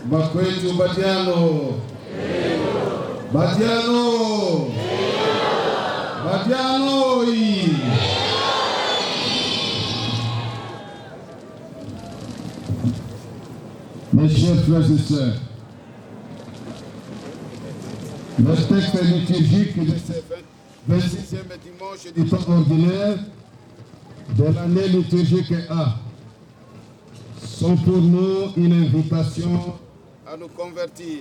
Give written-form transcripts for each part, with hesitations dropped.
Bakwetu Badiano. Badiano. Badiano. Mes chers frères et sœurs, le texte liturgique de ce 26e dimanche du temps ordinaire de l'année liturgique A sont pour nous une invitation à nous convertir,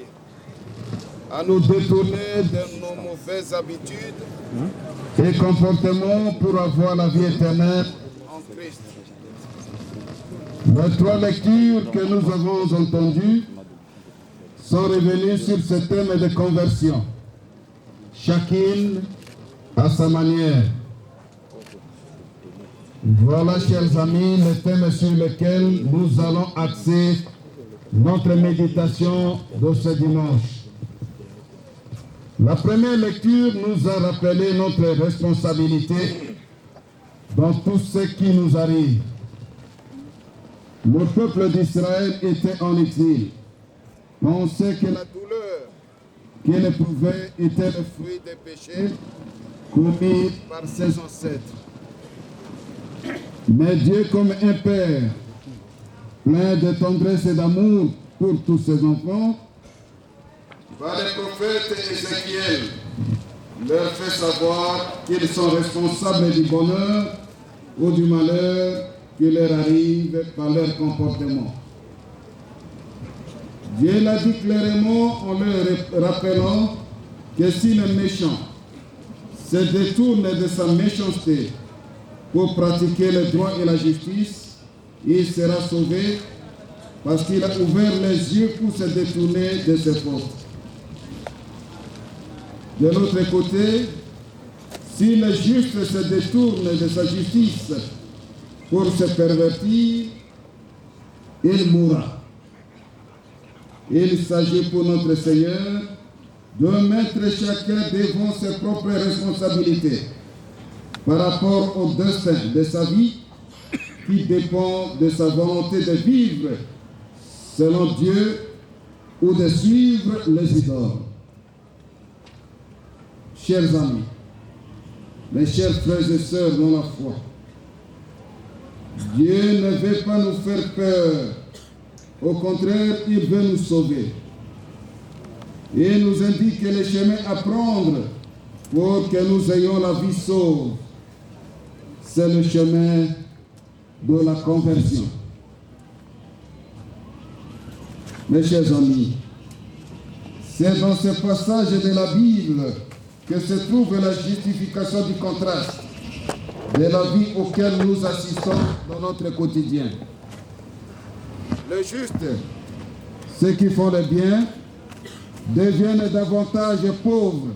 à nous détourner de nos mauvaises habitudes et comportements pour avoir la vie éternelle en Christ. Les 3 lectures que nous avons entendues sont revenues sur ce thème de conversion, chacune à sa manière. Voilà, chers amis, le thème sur lequel nous allons axer notre méditation de ce dimanche. La première lecture nous a rappelé notre responsabilité dans tout ce qui nous arrive. Le peuple d'Israël était en exil. On sait que la douleur qu'il éprouvait était le fruit des péchés commis par ses ancêtres. Mais Dieu, comme un père, plein de tendresse et d'amour pour tous ses enfants, par le prophète Ézéchiel, leur fait savoir qu'ils sont responsables du bonheur ou du malheur qui leur arrive par leur comportement. Dieu l'a dit clairement en leur rappelant que si le méchant se détourne de sa méchanceté pour pratiquer le droit et la justice, il sera sauvé parce qu'il a ouvert les yeux pour se détourner de ses fautes. De l'autre côté, si le juste se détourne de sa justice pour se pervertir, il mourra. Il s'agit pour notre Seigneur de mettre chacun devant ses propres responsabilités par rapport au destin de sa vie qui dépend de sa volonté de vivre selon Dieu ou de suivre les idoles. Chers amis, mes chers frères et sœurs dans la foi, Dieu ne veut pas nous faire peur. Au contraire, il veut nous sauver. Il nous indique les chemins à prendre pour que nous ayons la vie sauve. C'est le chemin de la conversion. Mes chers amis, c'est dans ce passage de la Bible que se trouve la justification du contraste de la vie auquel nous assistons dans notre quotidien. Le juste, ceux qui font le bien, deviennent davantage pauvres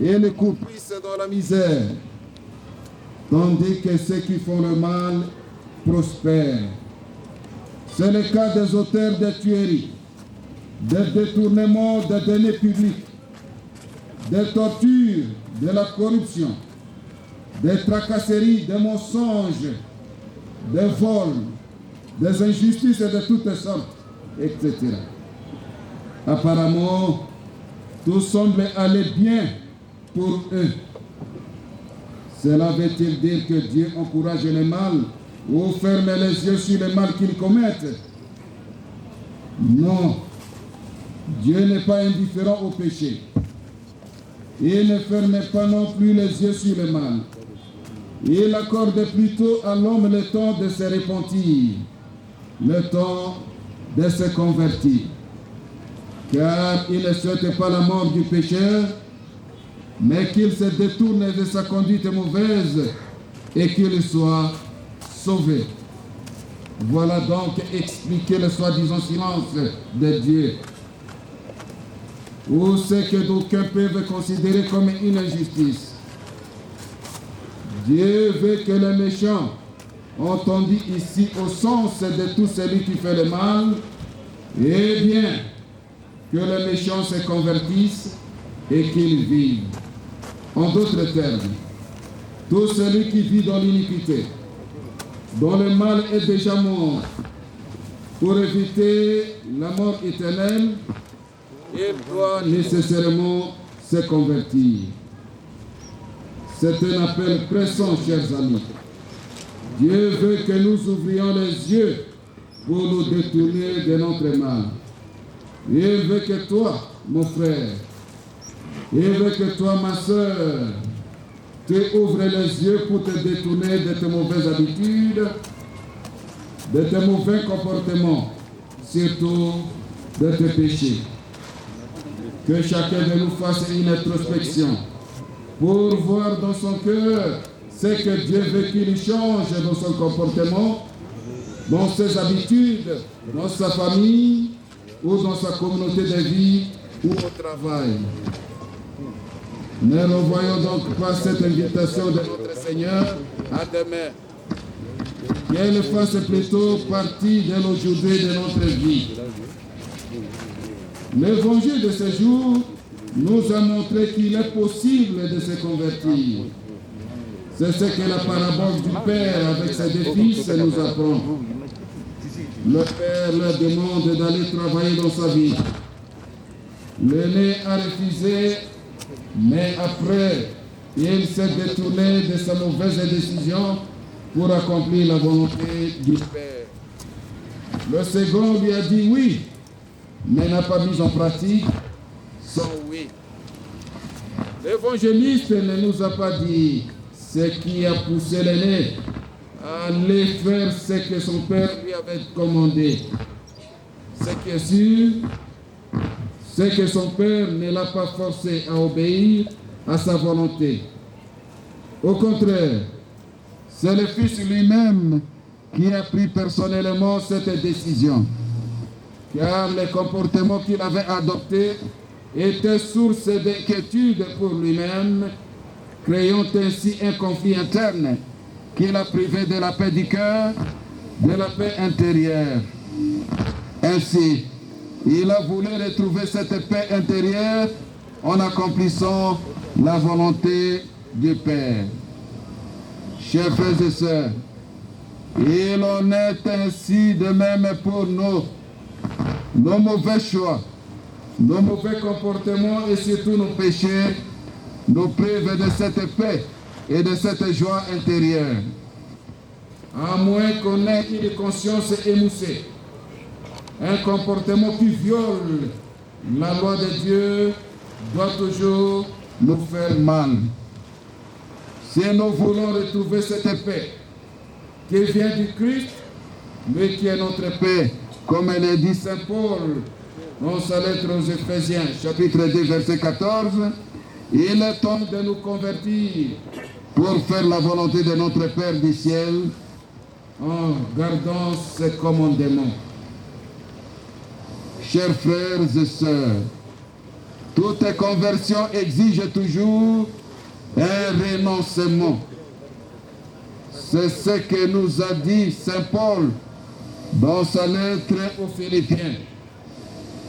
et les couplissent dans la misère, tandis que ceux qui font le mal prospèrent. C'est le cas des auteurs de tueries, des détournements des deniers publics, des tortures, de la corruption, des tracasseries, des mensonges, des vols, des injustices de toutes sortes, etc. Apparemment, tout semble aller bien pour eux. Cela veut-il dire que Dieu encourage le mal ou ferme les yeux sur le mal qu'ils commettent? Non, Dieu n'est pas indifférent au péché. Il ne ferme pas non plus les yeux sur le mal. Il accorde plutôt à l'homme le temps de se repentir, le temps de se convertir. Car il ne souhaite pas la mort du pécheur, mais qu'il se détourne de sa conduite mauvaise et qu'il soit sauvé. Voilà donc expliquer le soi-disant silence de Dieu, ou ce que d'aucuns peuvent considérer comme une injustice. Dieu veut que les méchants, entendu ici au sens de tout celui qui fait le mal, et bien que les méchants se convertissent et qu'ils vivent. En d'autres termes, tout celui qui vit dans l'iniquité, dont le mal est déjà mort, pour éviter la mort éternelle, il doit nécessairement se convertir. C'est un appel pressant, chers amis. Dieu veut que nous ouvrions les yeux pour nous détourner de notre mal. Il veut que toi, mon frère, il veut que toi, ma soeur, tu ouvres les yeux pour te détourner de tes mauvaises habitudes, de tes mauvais comportements, surtout de tes péchés. Que chacun de nous fasse une introspection pour voir dans son cœur ce que Dieu veut qu'il change dans son comportement, dans ses habitudes, dans sa famille ou dans sa communauté de vie ou au travail. Ne revoyons donc pas cette invitation de notre Seigneur à demain. Qu'elle fasse plutôt partie de l'aujourd'hui de notre vie. L'évangile de ce jour nous a montré qu'il est possible de se convertir. C'est ce que la parabole du Père avec ses deux fils nous apprend. Le Père leur demande d'aller travailler dans sa vie. L'aîné a refusé, mais après, il s'est détourné de sa mauvaise décision pour accomplir la volonté du Père. Le second lui a dit oui, mais n'a pas mis en pratique son oui. L'évangéliste ne nous a pas dit ce qui a poussé l'aîné à aller faire ce que son père lui avait commandé. Ce qui est sûr, c'est que son père ne l'a pas forcé à obéir à sa volonté. Au contraire, c'est le fils lui-même qui a pris personnellement cette décision, car les comportements qu'il avait adoptés étaient source d'inquiétude pour lui-même, créant ainsi un conflit interne qui l'a privé de la paix du cœur, de la paix intérieure. Ainsi, il a voulu retrouver cette paix intérieure en accomplissant la volonté du Père. Chers frères et sœurs, il en est ainsi de même pour nous. Nos mauvais choix, nos mauvais comportements et surtout nos péchés nous privent de cette paix et de cette joie intérieure. À moins qu'on ait une conscience émoussée, un comportement qui viole la loi de Dieu doit toujours nous faire mal. Si nous voulons retrouver cette paix qui vient du Christ, mais qui est notre paix, comme le dit Saint Paul dans sa lettre aux Éphésiens, chapitre 2, verset 14, il est temps de nous convertir pour faire la volonté de notre Père du ciel en gardant ses commandements. Chers frères et sœurs, toute conversion exige toujours un renoncement. C'est ce que nous a dit Saint Paul dans sa lettre aux Philippiens.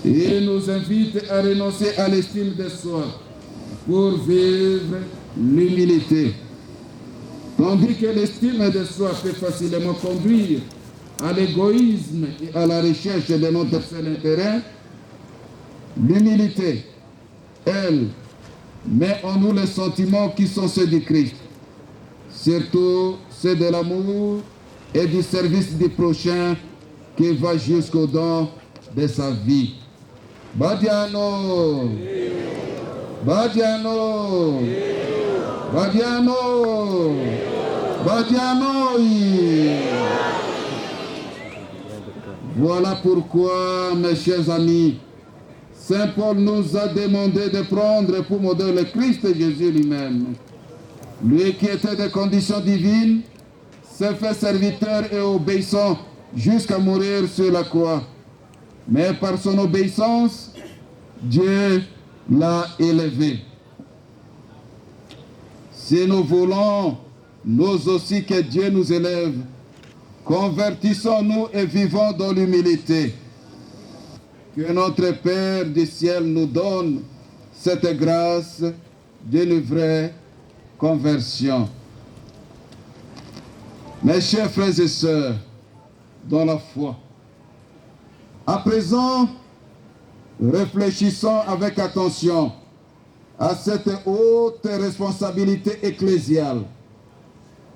Il nous invite à renoncer à l'estime de soi pour vivre l'humilité. Tandis que l'estime de soi peut facilement conduire à l'égoïsme et à la recherche de notre seul intérêt, l'humilité, elle, met en nous les sentiments qui sont ceux du Christ, surtout ceux de l'amour et du service du prochain qui va jusqu'au don de sa vie. Badiano! Badiano! Badiano! Badiano! Voilà pourquoi, mes chers amis, Saint Paul nous a demandé de prendre pour modèle le Christ Jésus lui-même. Lui qui était de condition divine, s'est fait serviteur et obéissant jusqu'à mourir sur la croix. Mais par son obéissance, Dieu l'a élevé. Si nous voulons, nous aussi, que Dieu nous élève, convertissons-nous et vivons dans l'humilité. Que notre Père du ciel nous donne cette grâce d'une vraie conversion. Mes chers frères et sœurs, dans la foi, À présent, réfléchissons avec attention à cette haute responsabilité ecclésiale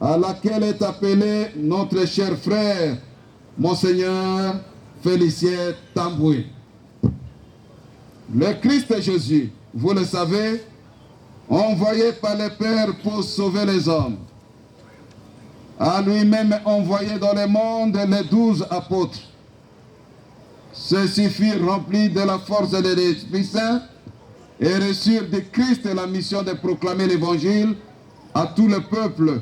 à laquelle est appelé notre cher frère, Monseigneur Félicien Tamboué. Le Christ Jésus, vous le savez, envoyé par le Père pour sauver les hommes, a lui-même envoyé dans le monde les 12 apôtres. Ceux-ci furent remplis de la force de l'Esprit Saint et reçurent de Christ la mission de proclamer l'Évangile à tout le peuple,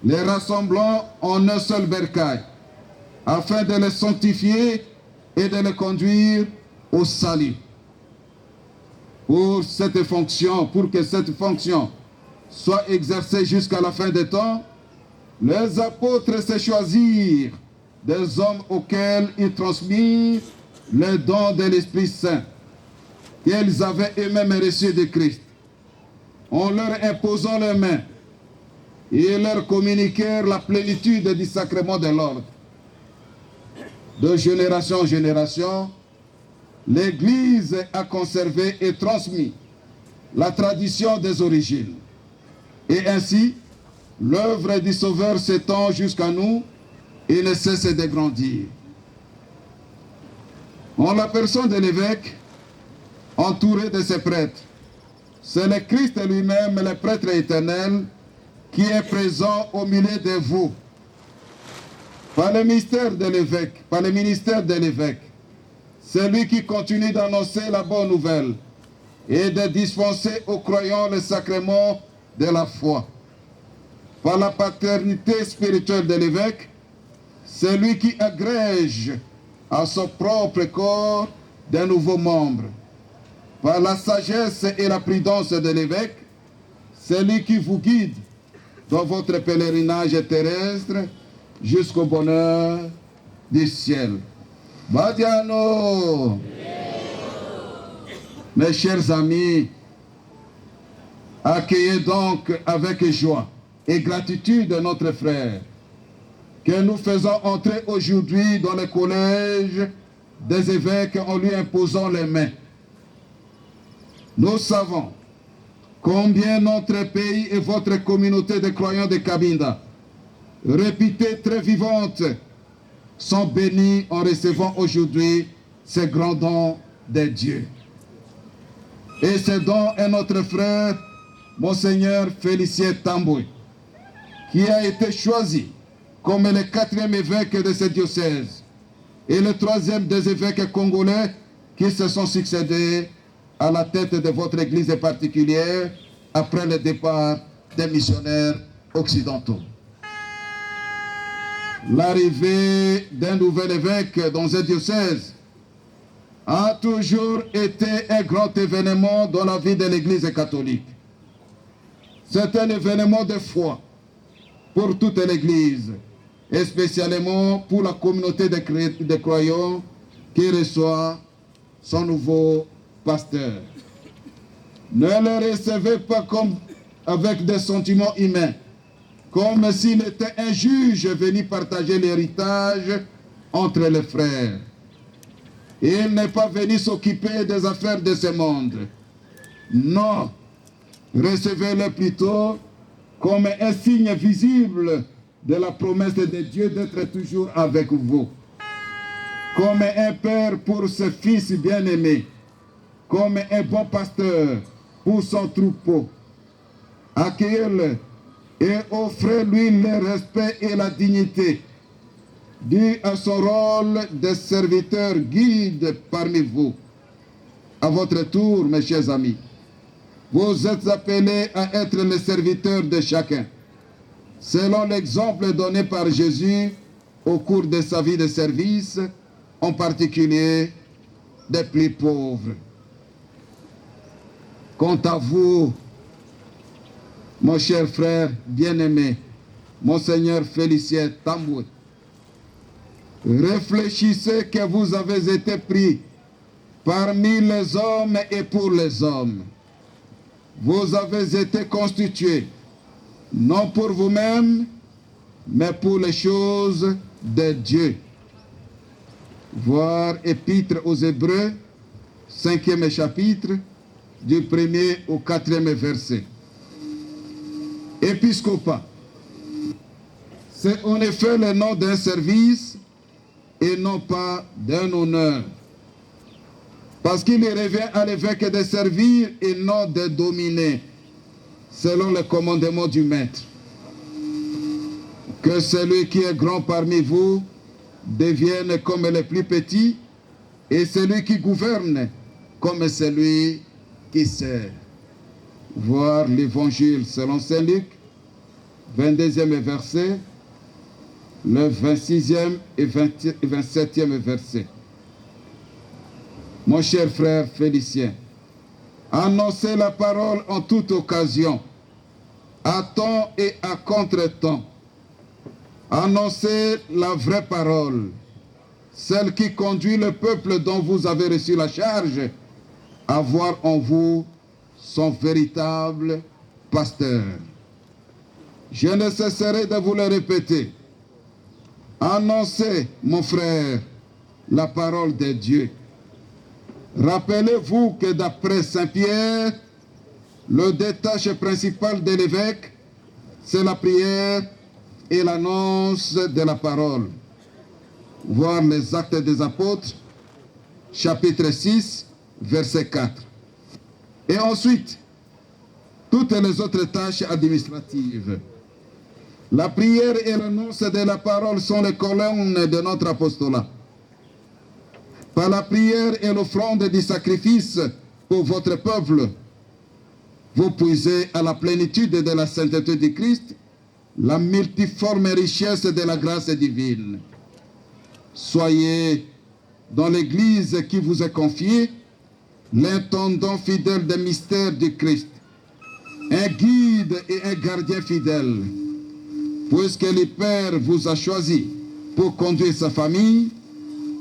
les rassemblant en un seul bercail, afin de les sanctifier et de les conduire au salut. Pour que cette fonction soit exercée jusqu'à la fin des temps, les apôtres se choisirent des hommes auxquels ils transmirent le don de l'Esprit Saint qu'ils avaient eux-mêmes reçu de Christ. En leur imposant les mains, ils leur communiquèrent la plénitude du sacrement de l'ordre. De génération en génération, l'Église a conservé et transmis la tradition des origines. Et ainsi, l'œuvre du Sauveur s'étend jusqu'à nous et ne cesse de grandir. En la personne de l'évêque, entouré de ses prêtres, c'est le Christ lui-même, le prêtre éternel, qui est présent au milieu de vous. Par le ministère de l'évêque, c'est lui qui continue d'annoncer la bonne nouvelle et de dispenser aux croyants le sacrement de la foi. Par la paternité spirituelle de l'évêque, c'est lui qui agrège à son propre corps de nouveaux membres. Par la sagesse et la prudence de l'évêque, c'est lui qui vous guide dans votre pèlerinage terrestre jusqu'au bonheur du ciel. Badiano! Mes chers amis, accueillez donc avec joie et gratitude notre frère que nous faisons entrer aujourd'hui dans le collège des évêques en lui imposant les mains. Nous savons combien notre pays et votre communauté de croyants de Cabinda, réputée très vivante, sont bénis en recevant aujourd'hui ces grands dons de Dieu. Et ce don est notre frère, Monseigneur Félicien Tamboué, qui a été choisi comme le 4e évêque de ce diocèse et le 3e des évêques congolais qui se sont succédés à la tête de votre église particulière après le départ des missionnaires occidentaux. L'arrivée d'un nouvel évêque dans un diocèse a toujours été un grand événement dans la vie de l'Église catholique. C'est un événement de foi pour toute l'Église, et spécialement pour la communauté de croyants qui reçoit son nouveau pasteur. Ne le recevez pas comme avec des sentiments humains, comme s'il était un juge venu partager l'héritage entre les frères. Il n'est pas venu s'occuper des affaires de ce monde. Non, recevez-le plutôt comme un signe visible de la promesse de Dieu d'être toujours avec vous. Comme un père pour ses fils bien-aimés, comme un bon pasteur pour son troupeau. Accueillez-le et offrez-lui le respect et la dignité dû à son rôle de serviteur guide parmi vous. À votre tour, mes chers amis, vous êtes appelés à être les serviteurs de chacun, selon l'exemple donné par Jésus au cours de sa vie de service, en particulier des plus pauvres. Quant à vous, mon cher frère bien-aimé, Monseigneur Félicien Tamboué, réfléchissez que vous avez été pris parmi les hommes et pour les hommes. Vous avez été constitués, non pour vous-même, mais pour les choses de Dieu. voir Épître aux Hébreux, 5e chapitre, du 1er au 4e verset. Épiscopat, c'est en effet le nom d'un service et non pas d'un honneur. Parce qu'il revient à l'évêque de servir et non de dominer, selon le commandement du maître. Que celui qui est grand parmi vous devienne comme le plus petit, et celui qui gouverne comme celui qui sert. Voir l'évangile selon Saint Luc, 22e verset, le 26e et 27e verset. Mon cher frère Félicien, annoncez la parole en toute occasion, à temps et à contre-temps. Annoncez la vraie parole, celle qui conduit le peuple dont vous avez reçu la charge à voir en vous son véritable pasteur. Je ne cesserai de vous le répéter. Annoncez, mon frère, la parole de Dieu. Rappelez-vous que d'après Saint Pierre, le détache principal de l'évêque, c'est la prière et l'annonce de la parole. Voir les Actes des Apôtres, chapitre 6, verset 4. Et ensuite, toutes les autres tâches administratives. La prière et l'annonce de la parole sont les colonnes de notre apostolat. Par la prière et l'offrande du sacrifice pour votre peuple, vous puisez à la plénitude de la sainteté du Christ la multiforme richesse de la grâce divine. Soyez dans l'Église qui vous est confiée l'intendant fidèle des mystères du Christ, un guide et un gardien fidèle, puisque le Père vous a choisi pour conduire sa famille.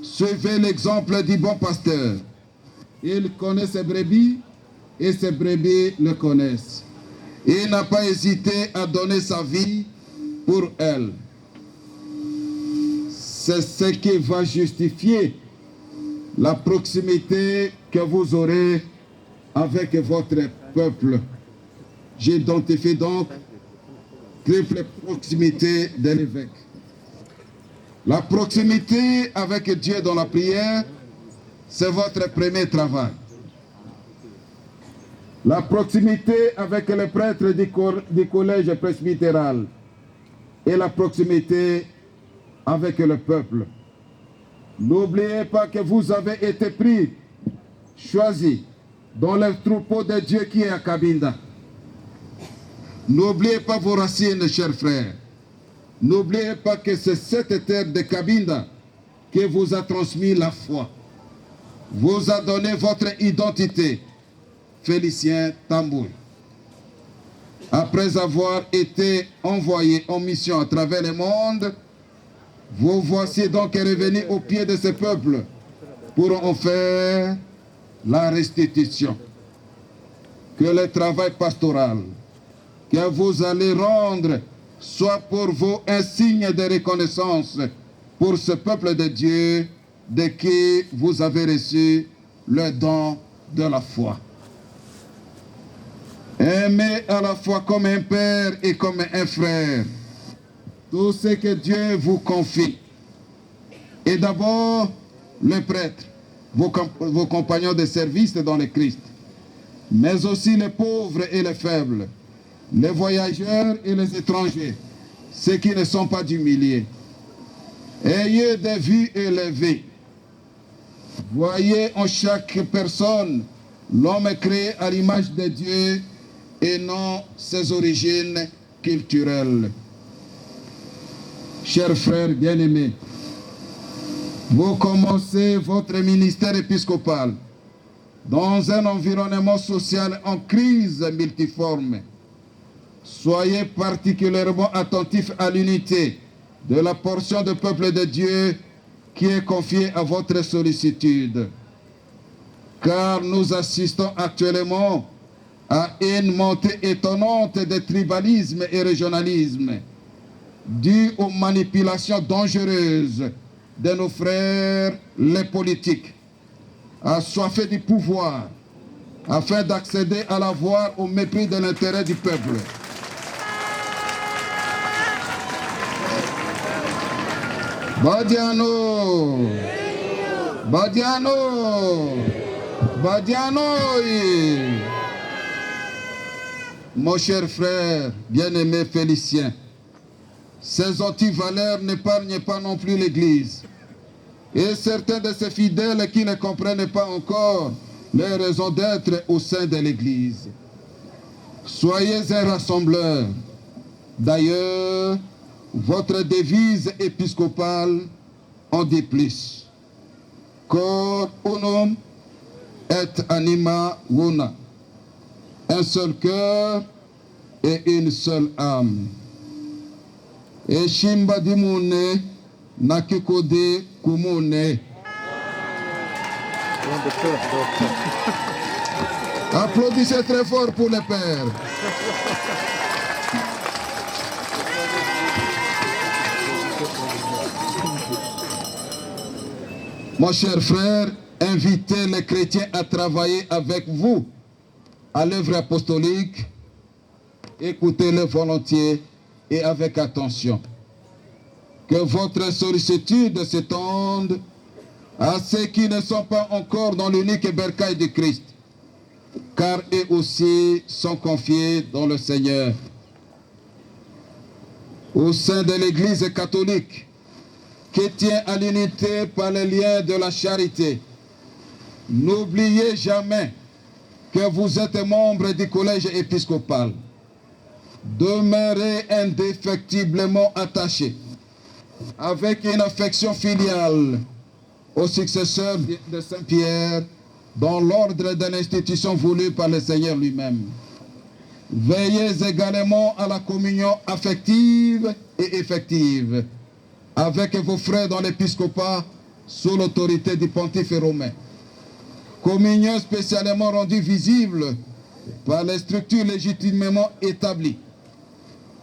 Suivez l'exemple du bon pasteur. Il connaît ses brebis et ses brebis le connaissent. Il n'a pas hésité à donner sa vie pour elles. C'est ce qui va justifier la proximité que vous aurez avec votre peuple. J'identifie donc triple proximité de l'évêque. La proximité avec Dieu dans la prière, c'est votre premier travail. La proximité avec le prêtre du collège presbytéral et la proximité avec le peuple. N'oubliez pas que vous avez été pris, choisi dans le troupeau de Dieu qui est à Cabinda. N'oubliez pas vos racines, chers frères. N'oubliez pas que c'est cette terre de Cabinda qui vous a transmis la foi, vous a donné votre identité. Félicien Tambouy. Après avoir été envoyé en mission à travers le monde, vous voici donc revenus au pied de ce peuple pour en faire la restitution. Que le travail pastoral que vous allez rendre soit pour vous un signe de reconnaissance pour ce peuple de Dieu de qui vous avez reçu le don de la foi. Aimez à la fois comme un père et comme un frère tout ce que Dieu vous confie. Et d'abord, le prêtre, vos compagnons de service dans le Christ, mais aussi les pauvres et les faibles, les voyageurs et les étrangers, ceux qui ne sont pas du milieu. Ayez des vues élevées. Voyez en chaque personne l'homme créé à l'image de Dieu et non ses origines culturelles. Chers frères bien-aimés, vous commencez votre ministère épiscopal dans un environnement social en crise multiforme. Soyez particulièrement attentifs à l'unité de la portion du peuple de Dieu qui est confiée à votre sollicitude. Car nous assistons actuellement à une montée étonnante de tribalisme et régionalisme due aux manipulations dangereuses de nos frères les politiques, assoiffés du pouvoir, afin d'accéder à la voie au mépris de l'intérêt du peuple. Badiano, Badiano, Badiano. Mon cher frère, bien-aimé Félicien, ces antivaleurs n'épargnent pas non plus l'Église. Et certains de ces fidèles qui ne comprennent pas encore les raisons d'être au sein de l'Église. Soyez un rassembleur. D'ailleurs, votre devise épiscopale en dit plus. Cor unum et anima una. Un seul cœur et une seule âme. Et Shimba Dimune Nakikode Kumune. Applaudissez très fort pour le Père. Mon cher frère, invitez les chrétiens à travailler avec vous à l'œuvre apostolique. Écoutez-le volontiers et avec attention. Que votre sollicitude s'étende à ceux qui ne sont pas encore dans l'unique bercail de Christ, car eux aussi sont confiés dans le Seigneur. Au sein de l'Église catholique, qui tient à l'unité par les liens de la charité, n'oubliez jamais que vous êtes membre du collège épiscopal. Demeurez indéfectiblement attachés, avec une affection filiale, aux successeurs de Saint-Pierre, dans l'ordre de l'institution voulue par le Seigneur lui-même. Veillez également à la communion affective et effective avec vos frères dans l'épiscopat sous l'autorité du pontife romain. Communion spécialement rendue visible par les structures légitimement établies.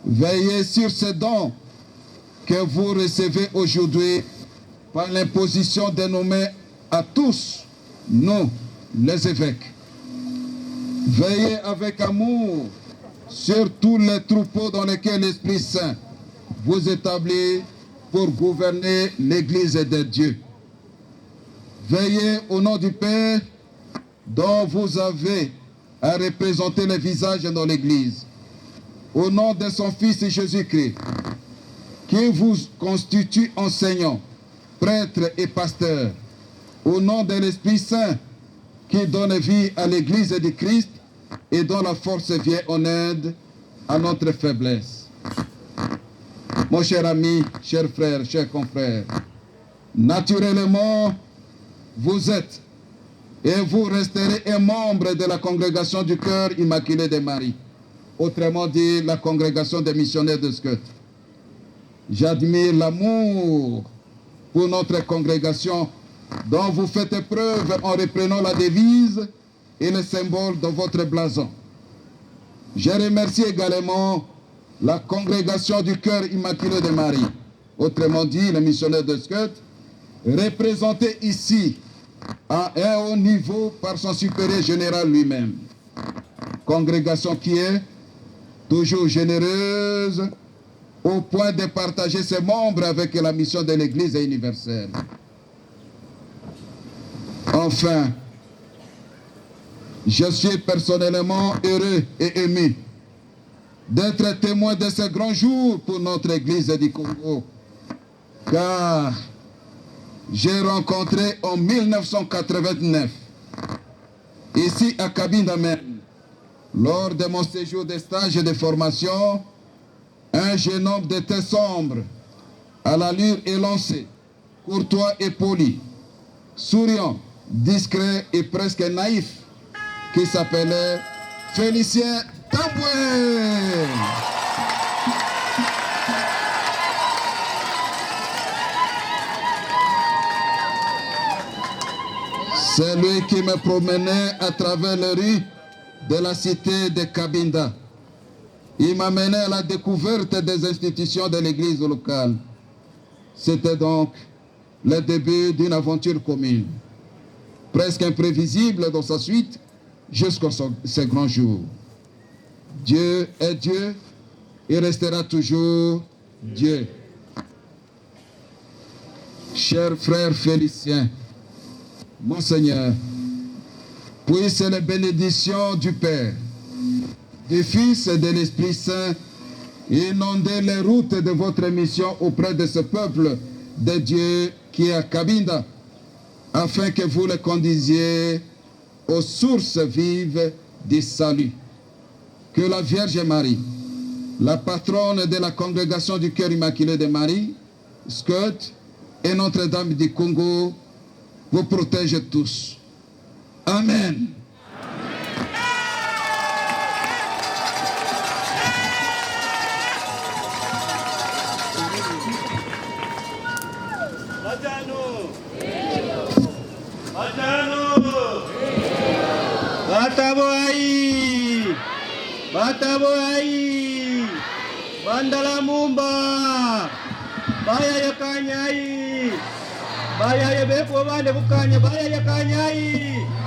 Veillez sur ces dons que vous recevez aujourd'hui par l'imposition dénommée à tous, nous, les évêques. Veillez avec amour sur tous les troupeaux dans lesquels l'Esprit Saint vous établit pour gouverner l'Église de Dieu. Veillez au nom du Père dont vous avez à représenter le visage dans l'Église, au nom de son Fils Jésus-Christ, qui vous constitue enseignant, prêtre et pasteur, au nom de l'Esprit Saint, qui donne vie à l'Église de Christ et dont la force vient en aide à notre faiblesse. Mon cher ami, cher frère, cher confrère, naturellement, vous êtes et vous resterez un membre de la congrégation du cœur immaculé de Marie, autrement dit la congrégation des missionnaires de Skut. J'admire l'amour pour notre congrégation dont vous faites preuve en reprenant la devise et le symbole de votre blason. Je remercie également la congrégation du cœur immaculé de Marie, autrement dit les missionnaires de Skut, représentée ici à un haut niveau par son supérieur général lui-même. Congrégation qui est toujours généreuse au point de partager ses membres avec la mission de l'Église universelle. Enfin, je suis personnellement heureux et ému d'être témoin de ce grand jour pour notre Église du Congo, car j'ai rencontré en 1989, ici à Cabinda même, lors de mon séjour de stage et de formation, un jeune homme de teint sombre, à l'allure élancée, courtois et poli, souriant, discret et presque naïf, qui s'appelait Félicien Tamboué. C'est lui qui me promenait à travers les rues de la cité de Cabinda. Il m'a mené à la découverte des institutions de l'église locale. C'était donc le début d'une aventure commune, presque imprévisible dans sa suite jusqu'à ce grand jour. Dieu est Dieu et restera toujours Dieu. Chers frères Féliciens, Monseigneur, puisse les bénédictions du Père, du Fils et de l'Esprit Saint inonder les routes de votre mission auprès de ce peuple de Dieu qui est à Cabinda, afin que vous les conduisiez aux sources vives du salut. Que la Vierge Marie, la patronne de la congrégation du cœur immaculé de Marie, SCOT, et Notre-Dame du Congo vous protègent tous. Amen. Bataboai, Bandala Mumba, Baya Yakanyai, Baya Yabeko Bande Bukanya, Baya Yakanyai.